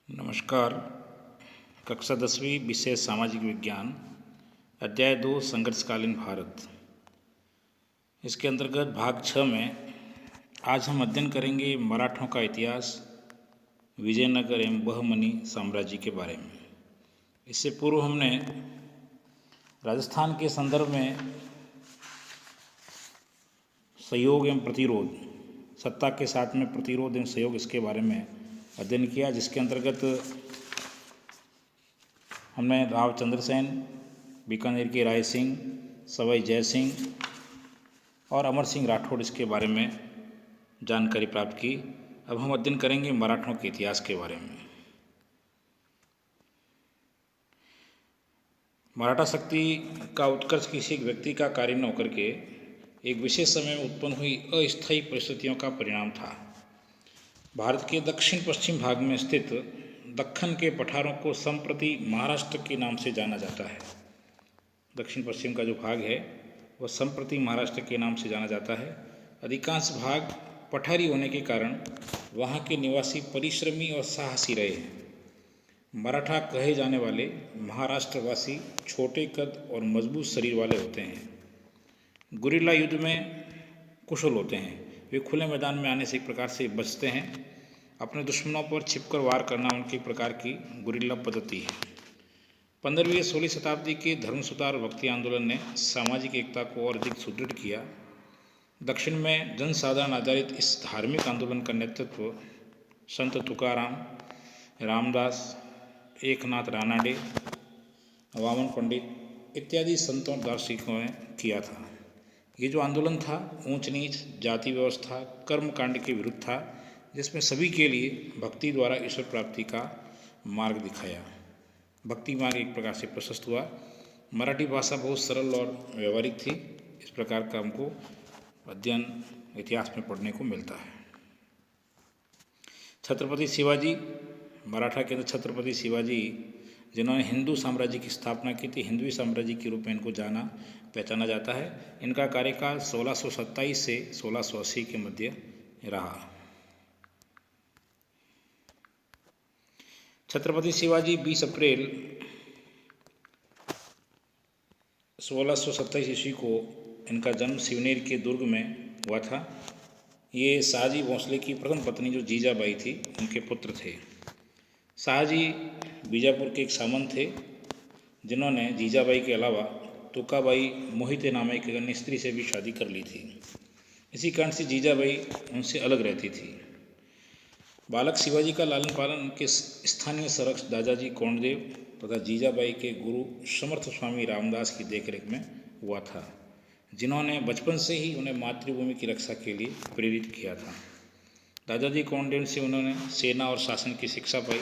नमस्कार। कक्षा 10वीं विषय सामाजिक विज्ञान, अध्याय 2 संघर्षकालीन भारत। इसके अंतर्गत भाग 6 में आज हम अध्ययन करेंगे मराठों का इतिहास, विजयनगर एवं बहमनी साम्राज्य के बारे में। इससे पूर्व हमने राजस्थान के संदर्भ में सहयोग एवं प्रतिरोध, सत्ता के साथ में प्रतिरोध एवं सहयोग, इसके बारे में अध्ययन किया, जिसके अंतर्गत हमने राव चंद्रसेन, बीकानेर के राय सिंह, सवाई जय सिंह और अमर सिंह राठौड़, इसके बारे में जानकारी प्राप्त की। अब हम अध्ययन करेंगे मराठों के इतिहास के बारे में। मराठा शक्ति का उत्कर्ष किसी एक व्यक्ति का कार्य न होकर के एक विशेष समय में उत्पन्न हुई अस्थायी परिस्थितियों का परिणाम था। भारत के दक्षिण पश्चिम भाग में स्थित दक्कन के पठारों को संप्रति महाराष्ट्र के नाम से जाना जाता है। दक्षिण पश्चिम का जो भाग है वह संप्रति महाराष्ट्र के नाम से जाना जाता है। अधिकांश भाग पठारी होने के कारण वहाँ के निवासी परिश्रमी और साहसी रहे हैं। मराठा कहे जाने वाले महाराष्ट्रवासी छोटे कद और मजबूत शरीर वाले होते हैं। गुरिल्ला युद्ध में कुशल होते हैं। वे खुले मैदान में आने से एक प्रकार से बचते हैं। अपने दुश्मनों पर छिपकर वार करना उनकी एक प्रकार की गुरिल्ला पद्धति है। 15वीं या 16वीं शताब्दी के धर्म सुधार भक्ति आंदोलन ने सामाजिक एकता को और अधिक सुदृढ़ किया। दक्षिण में जनसाधारण आधारित इस धार्मिक आंदोलन का नेतृत्व संत तुकाराम, रामदास, एकनाथ रानाडे, वामन पंडित इत्यादि संतों दार्शनिकों ने किया था। ये जो आंदोलन था ऊंच नीच, जाति व्यवस्था, कर्मकांड के विरुद्ध था, जिसमें सभी के लिए भक्ति द्वारा ईश्वर प्राप्ति का मार्ग दिखाया। भक्ति मार्ग एक प्रकार से प्रशस्त हुआ। मराठी भाषा बहुत सरल और व्यवहारिक थी। इस प्रकार का हमको अध्ययन इतिहास में पढ़ने को मिलता है। छत्रपति शिवाजी, मराठा के अंदर छत्रपति शिवाजी, जिन्होंने हिंदू साम्राज्य की स्थापना की थी, हिंदवी साम्राज्य के रूप में इनको जाना पहचाना जाता है। इनका कार्यकाल 1627 से 1680 के मध्य रहा। छत्रपति शिवाजी 20 अप्रैल 1627 ईस्वी को इनका जन्म शिवनेर के दुर्ग में हुआ था। ये शाहजी भोंसले की प्रथम पत्नी जो जीजाबाई थी, उनके पुत्र थे। शाहजी बीजापुर के एक सामंत थे, जिन्होंने जीजाबाई के अलावा तुकाबाई मोहिते नाम एक अन्य स्त्री से भी शादी कर ली थी। इसी कारण से जीजाबाई उनसे अलग रहती थी। बालक शिवाजी का लालन पालन उनके स्थानीय संरक्षक दादाजी कोंडदेव तथा जीजाबाई के गुरु समर्थ स्वामी रामदास की देखरेख में हुआ था, जिन्होंने बचपन से ही उन्हें मातृभूमि की रक्षा के लिए प्रेरित किया था। दादाजी कोंडदेव से उन्होंने सेना और शासन की शिक्षा पाई।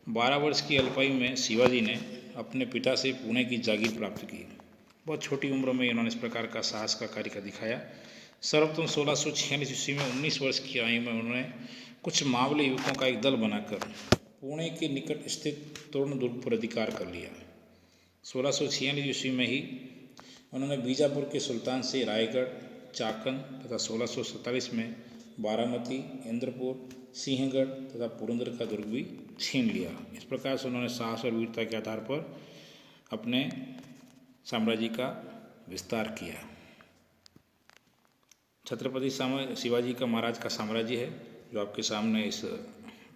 12 वर्ष की अल्पायु में शिवाजी ने अपने पिता से पुणे की जागीर प्राप्त की। बहुत छोटी उम्र में इन्होंने इस प्रकार का साहस का कार्य दिखाया। सर्वप्रथम 1646 ईस्वी में 19 वर्ष की आयु में उन्होंने कुछ मावले युवकों का एक दल बनाकर पुणे के निकट स्थित तोरण दुर्ग पर अधिकार कर लिया। 1646 ईस्वी में ही उन्होंने बीजापुर के सुल्तान से रायगढ़, चाकन तथा 1647 में बारामती, इंद्रपुर, सिंहगढ़ तथा पुरंदर का दुर्ग भी छीन लिया। इस प्रकार से उन्होंने साहस और वीरता के आधार पर अपने साम्राज्य का विस्तार किया। छत्रपति शिवाजी का महाराज का साम्राज्य है जो आपके सामने इस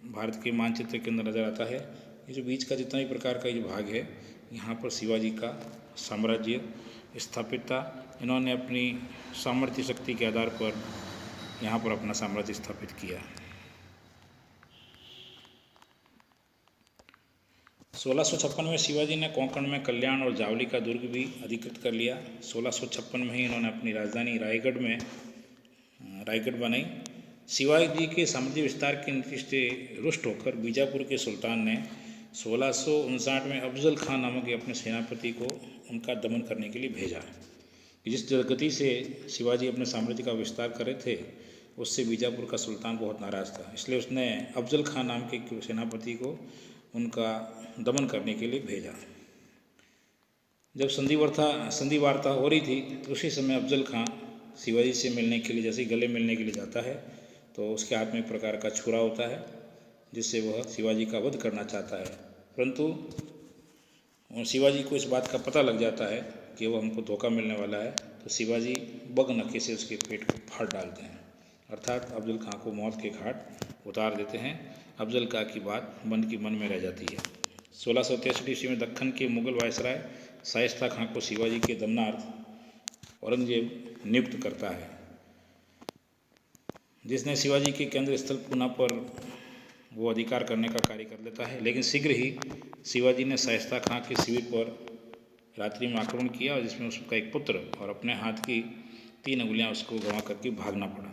भारत के मानचित्र के अंदर नज़र आता है। ये जो बीच का जितना भी प्रकार का ये भाग है, यहाँ पर शिवाजी का साम्राज्य स्थापित था। इन्होंने अपनी सामर्थ्य शक्ति के आधार पर यहाँ पर अपना साम्राज्य स्थापित किया। 1656 में शिवाजी ने कोंकण में कल्याण और जावली का दुर्ग भी अधिकृत कर लिया। 1656 में ही इन्होंने अपनी राजधानी रायगढ़ बनाई। शिवाजी के साम्राज्य विस्तार के नीति से रुष्ट होकर बीजापुर के सुल्तान ने 1659 में अफजल खान नामक अपने सेनापति को उनका दमन करने के लिए भेजा। जिस गति से शिवाजी अपने साम्राज्य का विस्तार कर रहे थे, उससे बीजापुर का सुल्तान बहुत नाराज़ था। इसलिए उसने अफजल खान नाम के सेनापति को उनका दमन करने के लिए भेजा। जब संधि वार्ता हो रही थी, तो उसी समय अफजल खान शिवाजी से मिलने के लिए, जैसे गले मिलने के लिए जाता है, तो उसके हाथ में एक प्रकार का छुरा होता है, जिससे वह शिवाजी का वध करना चाहता है, परंतु शिवाजी को इस बात का पता लग जाता है कि वह हमको धोखा मिलने वाला है, तो शिवाजी बगनखे से उसके पेट को फाड़ डालते हैं, अर्थात अफजल खां को मौत के घाट उतार देते हैं। अफजल खां की बात मन की मन में रह जाती है। 1663 ईस्वी में दक्खन के मुगल वायसराय शाइस्ता खां को शिवाजी के दमनार्थ औरंगजेब नियुक्त करता है, जिसने शिवाजी के केंद्र स्थल पूना पर वो अधिकार करने का कार्य कर लेता है। लेकिन शीघ्र ही शिवाजी ने शाइस्ता खां के शिविर पर रात्रि में आक्रमण किया, जिसमें उसका एक पुत्र और अपने हाथ की 3 अंगुलियां उसको गंवा करके भागना पड़ा।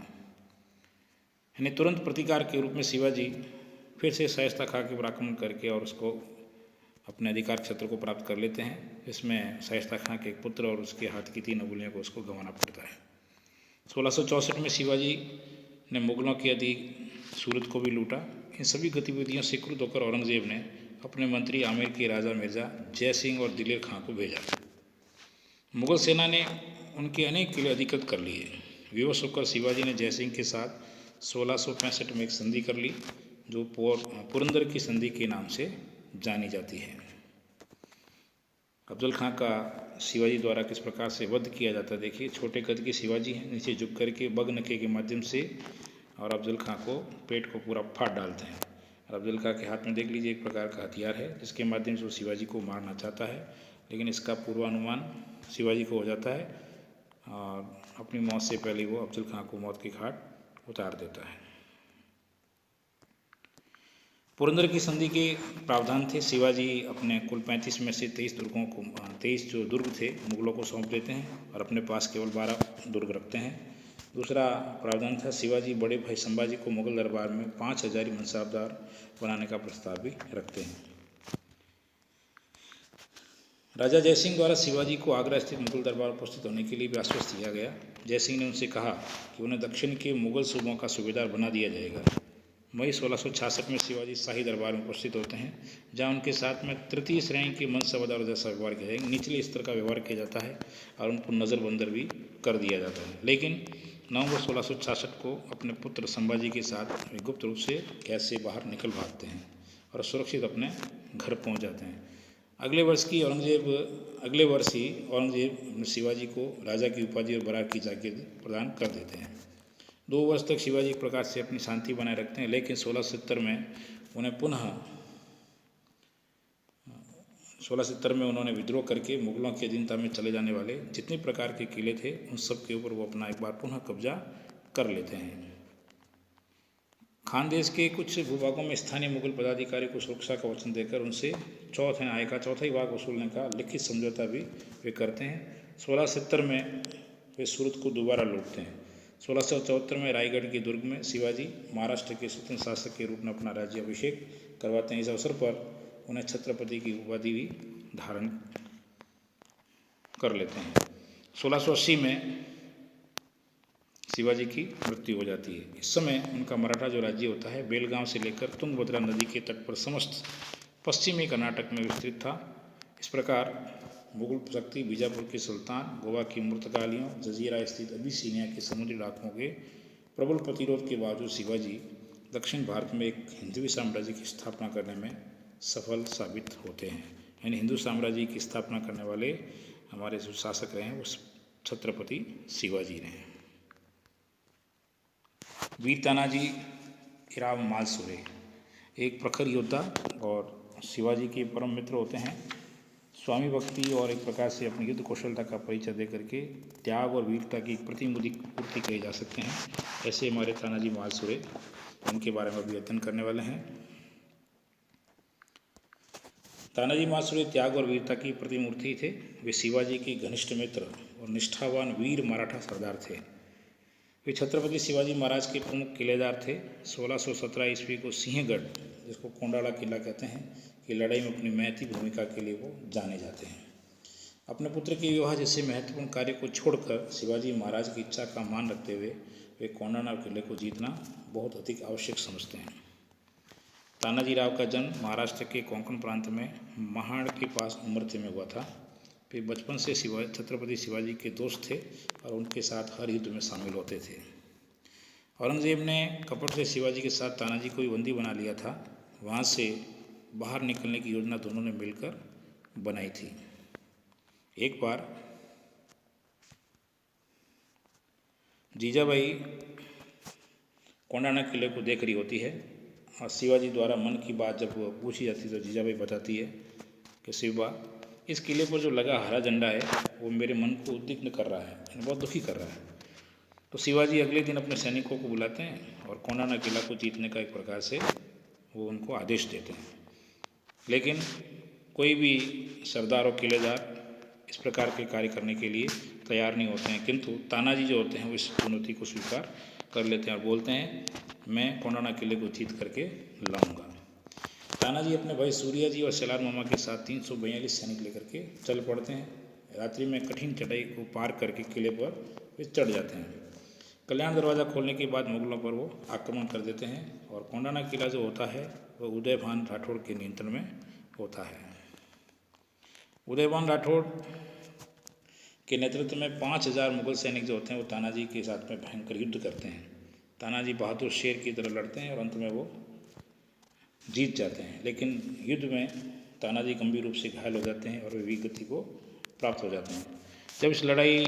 यानी तुरंत प्रतिकार के रूप में शिवाजी फिर से शाइस्ता खां के ऊपर आक्रमण करके और उसको अपने अधिकार क्षेत्र को प्राप्त कर लेते हैं। इसमें शाइस्ता खां के एक पुत्र और उसके हाथ की 3 अंगुलियों को उसको गंवाना पड़ता है। 1664 में शिवाजी ने मुगलों की अधिक सूरत को भी लूटा। इन सभी गतिविधियों से क्रुद्ध होकर औरंगजेब ने अपने मंत्री आमेर के राजा मिर्जा जय सिंह और दिलेर खां को भेजा। मुगल सेना ने उनके अनेक किले अधिकृत कर लिए। विवश होकर शिवाजी ने जय सिंह के साथ 1665 में एक संधि कर ली, जो पुरंदर की संधि के नाम से जानी जाती है। अफजल खां का शिवाजी द्वारा किस प्रकार से वध किया जाता है देखिए। छोटे कद के शिवाजी हैं, नीचे झुक करके बगनखे के माध्यम से और अफजल खां को पेट को पूरा फाड़ डालते हैं। और अफजल खां के हाथ में देख लीजिए एक प्रकार का हथियार है, जिसके माध्यम से वो शिवाजी को मारना चाहता है, लेकिन इसका पूर्वानुमान शिवाजी को हो जाता है और अपनी मौत से पहले वो अफजल खां को मौत के घाट उतार देता है। पुरंदर की संधि के प्रावधान थे। शिवाजी अपने कुल 35 में से 23 जो दुर्ग थे मुगलों को सौंप देते हैं और अपने पास केवल 12 दुर्ग रखते हैं। दूसरा प्रावधान था, शिवाजी बड़े भाई संभाजी को मुगल दरबार में 5000 मनसाबदार बनाने का प्रस्ताव भी रखते हैं। राजा जयसिंह द्वारा शिवाजी को आगरा स्थित मुगल दरबार उपस्थित होने के लिए भी आश्वस्त किया गया। जयसिंह ने उनसे कहा कि उन्हें दक्षिण के मुगल सूबों का सूबेदार बना दिया जाएगा। मई 1666 में शिवाजी शाही दरबार में उपस्थित होते हैं, जहां उनके साथ में तृतीय श्रेणी के मनसबदारों जैसा व्यवहार किया जाएगा, निचले स्तर का व्यवहार किया जाता है और उनको नज़रबंदर भी कर दिया जाता है। लेकिन नवंबर 1666 को अपने पुत्र संभाजी के साथ गुप्त रूप से कैद से बाहर निकल भागते हैं और सुरक्षित अपने घर पहुँच जाते हैं। अगले वर्ष ही औरंगजेब शिवाजी को राजा की उपाधि और बरार की जागीर प्रदान कर देते हैं। 2 वर्ष तक शिवाजी एक प्रकार से अपनी शांति बनाए रखते हैं, लेकिन 1670 में उन्होंने विद्रोह करके मुगलों की अधीनता में चले जाने वाले जितने प्रकार के किले थे उन सब के ऊपर वो अपना एक बार पुनः कब्जा कर लेते हैं। खानदेश के कुछ भूभागों में स्थानीय मुगल पदाधिकारी को सुरक्षा का वचन देकर उनसे आय का चौथा ही भाग वसूलने का लिखित समझौता भी वे करते हैं। 1670 में वे सूरत को दोबारा लूटते हैं। 1674 में रायगढ़ के दुर्ग में शिवाजी महाराष्ट्र के स्वतंत्र शासक के रूप में अपना राज्याभिषेक करवाते हैं। इस अवसर पर उन्हें छत्रपति की उपाधि भी धारण कर लेते हैं। 1680 में शिवाजी की मृत्यु हो जाती है। इस समय उनका मराठा जो राज्य होता है बेलगांव से लेकर तुंगभद्रा नदी के तट पर समस्त पश्चिमी कर्नाटक में विस्तृत था। इस प्रकार मुगल शक्ति बीजापुर के सुल्तान, गोवा की पुर्तगालियों, जजीरा स्थित अबिसिनिया के समुद्री इलाकों के प्रबल प्रतिरोध के बावजूद शिवाजी दक्षिण भारत में एक हिंदवी साम्राज्य की स्थापना करने में सफल साबित होते हैं। यानी हिंदू साम्राज्य की स्थापना करने वाले हमारे जो शासक रहे हैं वो छत्रपति शिवाजी रहे। वीर तानाजी राव मालसुरे एक प्रखर योद्धा और शिवाजी के परम मित्र होते हैं। स्वामी भक्ति और एक प्रकार से अपनी युद्ध कौशलता का परिचय दे करके त्याग और वीरता की प्रतिमूर्ति कहे जा सकते हैं। ऐसे हमारे तानाजी मालसुरे, उनके बारे में भी अध्ययन करने वाले हैं। तानाजी मालसुरे त्याग और वीरता की प्रतिमूर्ति थे। वे शिवाजी के घनिष्ठ मित्र और निष्ठावान वीर मराठा सरदार थे। वे छत्रपति शिवाजी महाराज के प्रमुख किलेदार थे। 1617 ईस्वी को सिंहगढ़, जिसको कोंडाला किला कहते हैं, की लड़ाई में अपनी महती भूमिका के लिए वो जाने जाते हैं। अपने पुत्र के विवाह जैसे महत्वपूर्ण कार्य को छोड़कर शिवाजी महाराज की इच्छा का मान रखते हुए वे कोंडाला किले को जीतना बहुत अधिक आवश्यक समझते हैं। तानाजी राव का जन्म महाराष्ट्र के कोंकण प्रांत में महाड़ के पास उमरते में हुआ था। वे बचपन से छत्रपति शिवाजी के दोस्त थे और उनके साथ हर युद्ध में शामिल होते थे। औरंगजेब ने कपट से शिवाजी के साथ तानाजी को भी बंदी बना लिया था। वहाँ से बाहर निकलने की योजना दोनों ने मिलकर बनाई थी। एक बार जीजाबाई कोंडाना किले को देख रही होती है और शिवाजी द्वारा मन की बात जब पूछी जाती है तो जीजाबाई बताती है कि शिवबा, इस किले पर जो लगा हरा झंडा है वो मेरे मन को उद्विग्न कर रहा है, बहुत दुखी कर रहा है। तो शिवाजी अगले दिन अपने सैनिकों को बुलाते हैं और कोंडाना किला को जीतने का एक प्रकार से वो उनको आदेश देते हैं। लेकिन कोई भी सरदार और किलेदार इस प्रकार के कार्य करने के लिए तैयार नहीं होते हैं, किंतु तानाजी जो होते हैं वो इस चुनौती को स्वीकार कर लेते हैं और बोलते हैं मैं कोंडाना किले को जीत करके लाऊंगा। तानाजी अपने भाई सूर्या जी और सेलार मामा के साथ 342 सैनिक लेकर के चल पड़ते हैं। रात्रि में कठिन चढ़ाई को पार करके किले पर वे चढ़ जाते हैं। कल्याण दरवाज़ा खोलने के बाद मुगलों पर वो आक्रमण कर देते हैं और कोंडाना किला जो होता है वह उदयभान राठौड़ के नियंत्रण में होता है। उदयभान राठौड़ के नेतृत्व में 5000 मुगल सैनिक जो होते हैं वो तानाजी के साथ में भयंकर युद्ध करते हैं। तानाजी बहादुर शेर की तरह लड़ते हैं और अंत में वो जीत जाते हैं। लेकिन युद्ध में तानाजी गंभीर रूप से घायल हो जाते हैं और वे वीरगति को प्राप्त हो जाते हैं। जब इस लड़ाई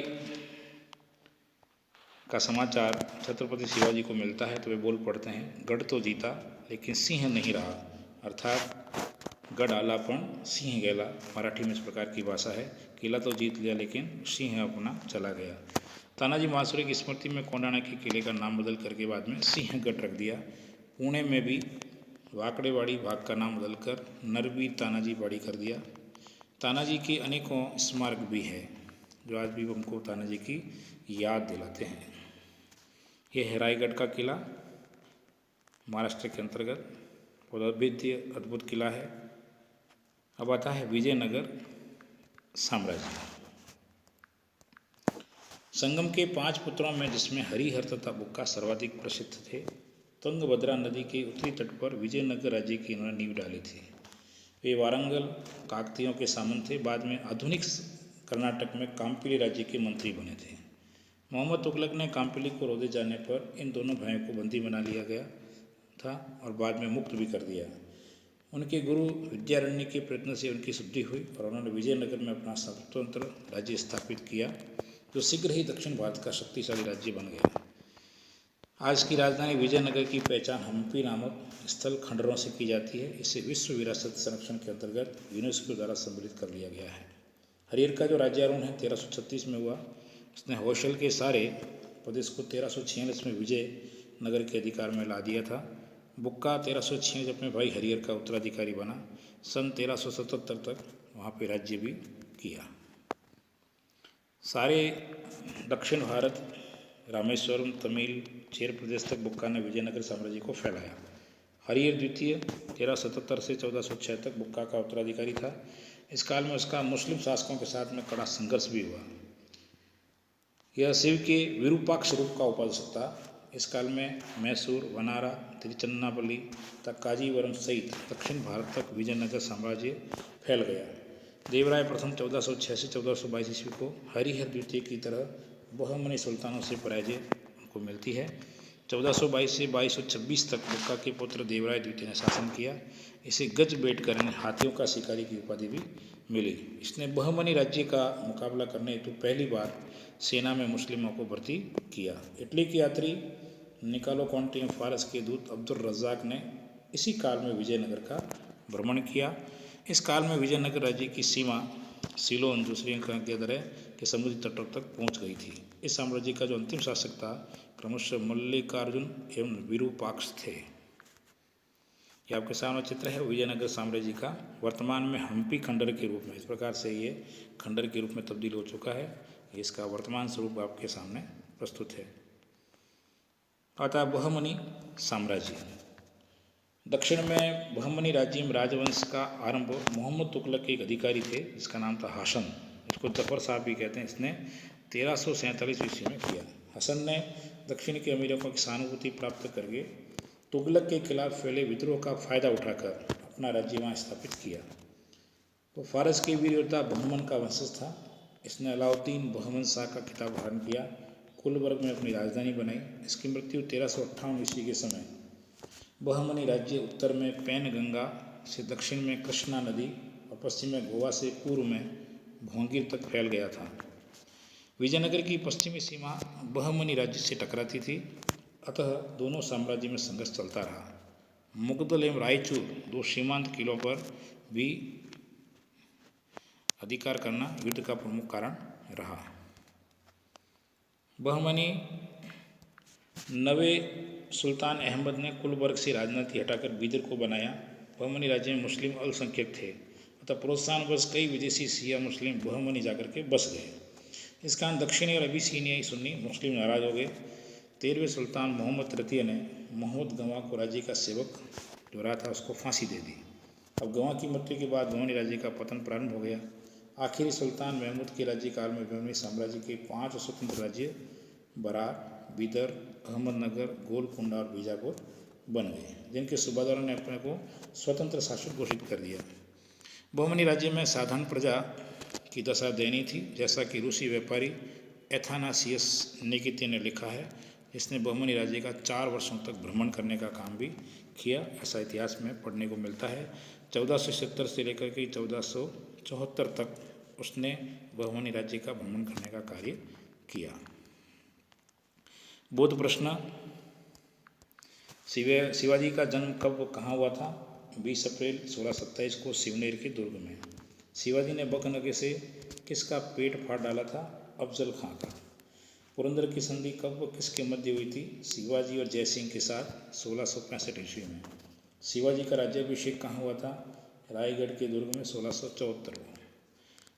का समाचार छत्रपति शिवाजी को मिलता है तो वे बोल पड़ते हैं, गढ़ तो जीता लेकिन सिंह नहीं रहा, अर्थात गढ़ आलापन सिंह गेला, मराठी में इस प्रकार की भाषा है। किला तो जीत लिया लेकिन सिंह अपना चला गया। तानाजी मालसुरे की स्मृति में कोंडाना के किले का नाम बदल करके बाद में सिंहगढ़ रख दिया। पुणे में भी वाकड़ेवाड़ी भाग का नाम बदलकर नरवीर तानाजी बाड़ी कर दिया। तानाजी के अनेकों स्मारक भी है जो आज भी हमको तानाजी की याद दिलाते हैं। यह है रायगढ़ का किला, महाराष्ट्र के अंतर्गत बहुत अद्भुत किला है। अब आता है विजयनगर साम्राज्य। संगम के 5 पुत्रों में जिसमें हरिहर तथा बुक्का सर्वाधिक प्रसिद्ध थे, तुंगभद्रा नदी के उत्तरी तट पर विजयनगर राज्य की इन्होंने नींव डाली थी। वे वारंगल काकतियों के सामंत थे। बाद में आधुनिक कर्नाटक में काम्पिली राज्य के मंत्री बने थे। मोहम्मद तुगलक ने काम्पिली को रोदे जाने पर इन दोनों भाइयों को बंदी बना लिया गया था और बाद में मुक्त भी कर दिया। उनके गुरु विद्यारण्य के प्रयत्न से उनकी शुद्धि हुई और उन्होंने विजयनगर में अपना स्वतंत्र राज्य स्थापित किया, जो शीघ्र ही दक्षिण भारत का शक्तिशाली राज्य बन गया। आज की राजधानी विजयनगर की पहचान हम्पी नामक स्थल खंडरों से की जाती है। इसे विश्व विरासत संरक्षण के अंतर्गत यूनेस्को द्वारा सम्मिलित कर लिया गया है। हरिहर का जो राज्यारोहण है 1336 में हुआ। उसने होशल के सारे प्रदेश को 1346 में विजयनगर के अधिकार में ला दिया था। बुक्का 1346 अपने भाई हरिहर का उत्तराधिकारी बना। सन 1377 तक वहाँ पे राज्य भी किया। सारे दक्षिण भारत, रामेश्वरम, तमिल, चेर प्रदेश तक बुक्का ने विजयनगर साम्राज्य को फैलाया। हरिहर द्वितीय 1377 से 1406 तक बुक्का का उत्तराधिकारी था। इस काल में उसका मुस्लिम शासकों के साथ में कड़ा संघर्ष भी हुआ। यह शिव के विरूपाक्ष रूप का उपासक था। इस काल में मैसूर, वनारा, तिरुचिन्नापल्ली तक काजीवरम सहित दक्षिण भारत तक विजयनगर साम्राज्य फैल गया। देवराय प्रथम 1406 से 1422 ईस्वी को हरिहर द्वितीय की तरह बहमनी सुल्तानों से पराजय उनको मिलती है। 1422 से 2226 तक बुक्का के पुत्र देवराय द्वितीय ने शासन किया। इसे गज बेटकर यानी हाथियों का शिकारी की उपाधि भी मिली। इसने बहमनी राज्य का मुकाबला करने हेतु पहली बार सेना में मुस्लिमों को भर्ती किया। इटली के यात्री निकालो कॉन्टी एवं फारस के दूत अब्दुल रज़ाक ने इसी काल में विजयनगर का भ्रमण किया। इस काल में विजयनगर राज्य की सीमा सीलोन, जो श्रीलंका के दर के समुद्री तटों तक पहुंच गई थी। इस साम्राज्य का जो अंतिम शासक था क्रमशः मल्लिकार्जुन एवं विरूपाक्ष थे। ये आपके सामने चित्र है विजयनगर साम्राज्य का, वर्तमान में हम्पी खंडर के रूप में। इस प्रकार से ये खंडर के रूप में तब्दील हो चुका है। इसका वर्तमान स्वरूप आपके सामने प्रस्तुत है। अतः बहमनी साम्राज्य। दक्षिण में बहमनी राज्य में राजवंश का आरंभ मोहम्मद तुगलक के एक अधिकारी थे जिसका नाम था हसन, इसको जफर साहब भी कहते हैं। इसने 1347 ईस्वी में किया। हसन ने दक्षिण के अमीरों की सहानुभूति प्राप्त करके तुगलक के खिलाफ फैले विद्रोह का फायदा उठाकर अपना राज्य वहाँ स्थापित किया। तो फारस के वीर योद्धा बहमन का वंशज था। इसने अलाउद्दीन बहमन शाह का खिताब धारण किया। गुलबर्ग में अपनी राजधानी बनाई। इसकी मृत्यु 1358 ईस्वी के समय। बहमनी राज्य उत्तर में पैनगंगा से, दक्षिण में कृष्णा नदी और पश्चिम में गोवा से, पूर्व में भोंगीर तक फैल गया था। विजयनगर की पश्चिमी सीमा बहमनी राज्य से टकराती थी, अतः दोनों साम्राज्य में संघर्ष चलता रहा। मुगदल एवं रायचूर, दो सीमांत किलों पर भी अधिकार करना युद्ध का प्रमुख कारण रहा। बहमनी नवे सुल्तान अहमद ने गुलबर्ग से राजधानी हटाकर बीदर को बनाया। बहमनी राज्य में मुस्लिम अल्पसंख्यक थे, अतः प्रोत्साहनवश कई विदेशी शिया मुस्लिम बहमनी जाकर के बस गए। इस कारण दक्षिणी और अबिसिनियाई सुन्नी मुस्लिम नाराज हो गए। 13वें सुल्तान मोहम्मद तृतीय ने मोहम्मद गंवा को राज्य का सेवक जो रहा था उसको फांसी दे दी। अब गंवा की मृत्यु के बाद बहमनी राज्य का पतन प्रारंभ हो गया। आखिरी सुल्तान महमूद के राज्यकाल में बहमनी साम्राज्य के 5 स्वतंत्र राज्य बरार, बीदर, अहमदनगर, गोलकुंडा और बीजापुर बन गए, जिनके सूबादारों ने अपने को स्वतंत्र शासक घोषित कर दिया। बहमनी राज्य में साधारण प्रजा की दशा दयनीय थी, जैसा कि रूसी व्यापारी एथानासियस निकितिन ने लिखा है, जिसने बहमनी राज्य का 4 वर्षों तक भ्रमण करने का काम भी किया। ऐसा इतिहास में पढ़ने को मिलता है। 1470 से लेकर के 1474 तक उसने बहमनी राज्य का भ्रमण करने का कार्य किया। बौद्ध प्रश्न, शिवाजी का जन्म कब कहाँ हुआ था? 20 अप्रैल 1627 को शिवनेर के दुर्ग में। शिवाजी ने बकनगे से किसका पेट फाड़ डाला था? अफजल खां का। पुरंदर की संधि कब व किसके मध्य हुई थी? शिवाजी और जयसिंह के साथ 1665 ईस्वी में। शिवाजी का राज्याभिषेक कहाँ हुआ था? रायगढ़ के दुर्ग में 1674 को।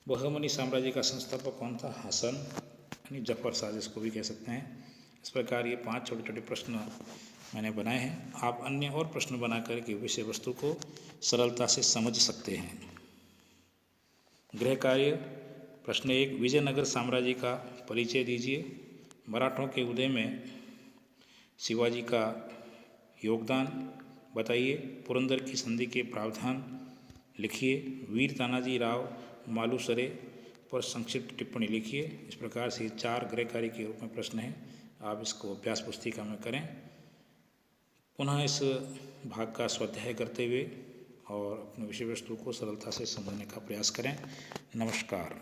बहमनी साम्राज्य का संस्थापक कौन था? हसन यानी जफर शाह, जिसको भी कह सकते हैं। इस प्रकार ये 5 छोटे छोटे प्रश्न मैंने बनाए हैं। आप अन्य और प्रश्न बना करके विषय वस्तु को सरलता से समझ सकते हैं। गृह कार्य, प्रश्न 1, विजयनगर साम्राज्य का परिचय दीजिए। मराठों के उदय में शिवाजी का योगदान बताइए। पुरंदर की संधि के प्रावधान लिखिए। वीर तानाजी राव मालुसरे पर संक्षिप्त टिप्पणी लिखिए। इस प्रकार से 4 गृह कार्य के रूप में प्रश्न हैं। आप इसको अभ्यास पुस्तिका में करें। पुनः इस भाग का स्वाध्याय करते हुए और अपने विषय वस्तु को सरलता से समझने का प्रयास करें। नमस्कार।